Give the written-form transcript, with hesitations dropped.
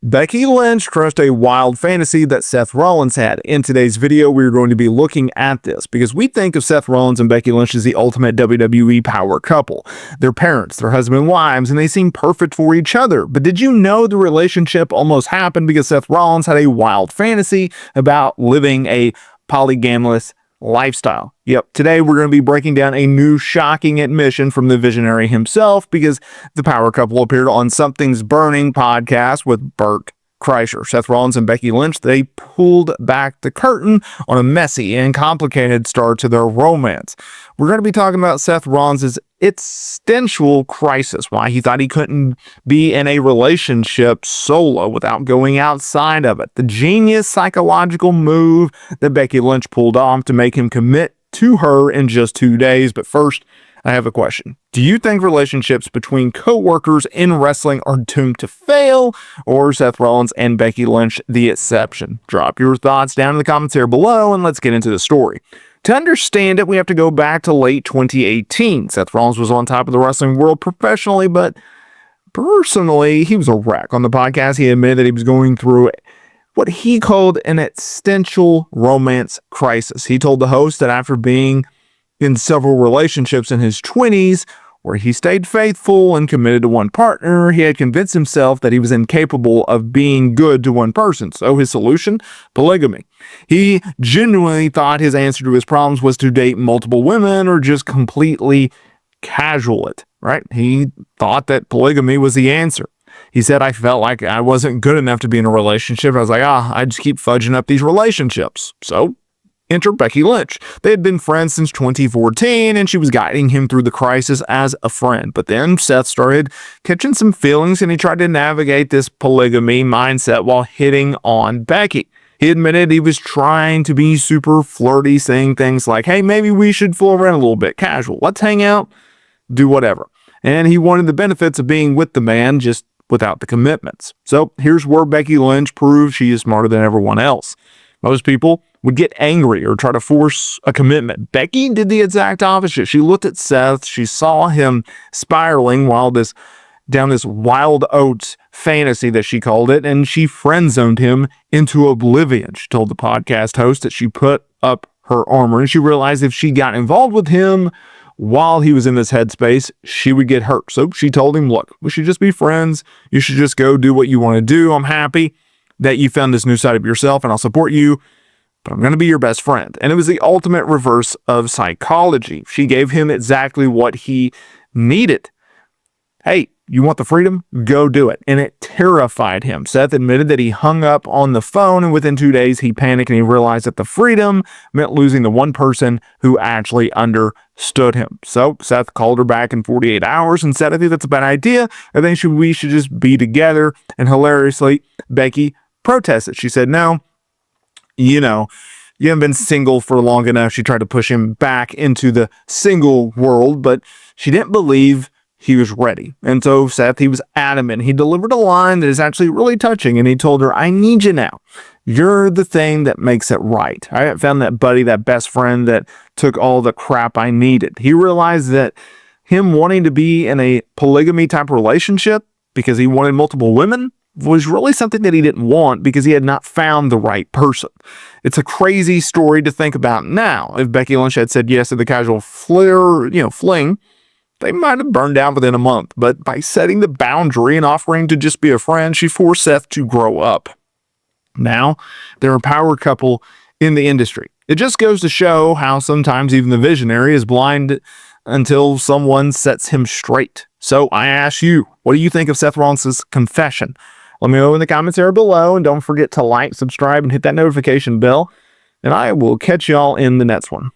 Becky Lynch crushed a wild fantasy that Seth Rollins had. In today's video, we're going to be looking at this because we think of Seth Rollins and Becky Lynch as the ultimate WWE power couple. They're parents, they're husband and wives, and they seem perfect for each other. But did you know the relationship almost happened because Seth Rollins had a wild fantasy about living a polygamous lifestyle? Yep, today we're going to be breaking down a new shocking admission from the visionary himself because the power couple appeared on Something's Burning podcast with Bert Kreischer. Seth Rollins and Becky Lynch, they pulled back the curtain on a messy and complicated start to their romance. We're going to be talking about Seth Rollins' existential crisis, why he thought he couldn't be in a relationship solo without going outside of it, the genius psychological move that Becky Lynch pulled off to make him commit to her in just 2 days. But first, I have a question. Do you think relationships between co-workers in wrestling are doomed to fail, or Seth Rollins and Becky Lynch the exception? Drop your thoughts down in the comments here below and let's get into the story. To understand it, we have to go back to late 2018. Seth Rollins was on top of the wrestling world professionally, but personally, he was a wreck. On the podcast, he admitted that he was going through what he called an existential romance crisis. He told the host that after being in several relationships in his 20s, where he stayed faithful and committed to one partner, he had convinced himself that he was incapable of being good to one person. So his solution? Polygamy. He genuinely thought his answer to his problems was to date multiple women or just completely casual it, right? He thought that polygamy was the answer. He said, I felt like I wasn't good enough to be in a relationship. I was like, I just keep fudging up these relationships. So enter Becky Lynch. They had been friends since 2014, and she was guiding him through the crisis as a friend. But then Seth started catching some feelings, and he tried to navigate this polygamy mindset while hitting on Becky. He admitted he was trying to be super flirty, saying things like, hey, maybe we should fool around a little bit, casual. Let's hang out, do whatever. And he wanted the benefits of being with the man, just without the commitments. So here's where Becky Lynch proved she is smarter than everyone else. Most people would get angry or try to force a commitment. Becky did the exact opposite. She looked at Seth, she saw him spiraling down this wild oats fantasy that she called it, and she friend-zoned him into oblivion. She told the podcast host that she put up her armor, and she realized if she got involved with him while he was in this headspace, she would get hurt. So she told him, look, we should just be friends. You should just go do what you want to do. I'm happy that you found this new side of yourself, and I'll support you, but I'm going to be your best friend. And it was the ultimate reverse of psychology. She gave him exactly what he needed. Hey, you want the freedom? Go do it. And it terrified him. Seth admitted that he hung up on the phone, and within 2 days, he panicked and he realized that the freedom meant losing the one person who actually understood him. So Seth called her back in 48 hours and said, I think that's a bad idea. I think we should just be together. And hilariously, Becky protested. She said, no, you haven't been single for long enough. She tried to push him back into the single world, but she didn't believe he was ready. And so Seth, he was adamant. He delivered a line that is actually really touching, and he told her, I need you now. You're the thing that makes it right. I found that buddy, that best friend that took all the crap I needed. He realized that him wanting to be in a polygamy type relationship because he wanted multiple women was really something that he didn't want because he had not found the right person. It's a crazy story to think about now. If Becky Lynch had said yes to the casual fling, they might have burned down within a month. But by setting the boundary and offering to just be a friend, she forced Seth to grow up. Now, they're a power couple in the industry. It just goes to show how sometimes even the visionary is blind until someone sets him straight. So I ask you, what do you think of Seth Rollins' confession? Let me know in the comments area below, and don't forget to like, subscribe, and hit that notification bell. And I will catch y'all in the next one.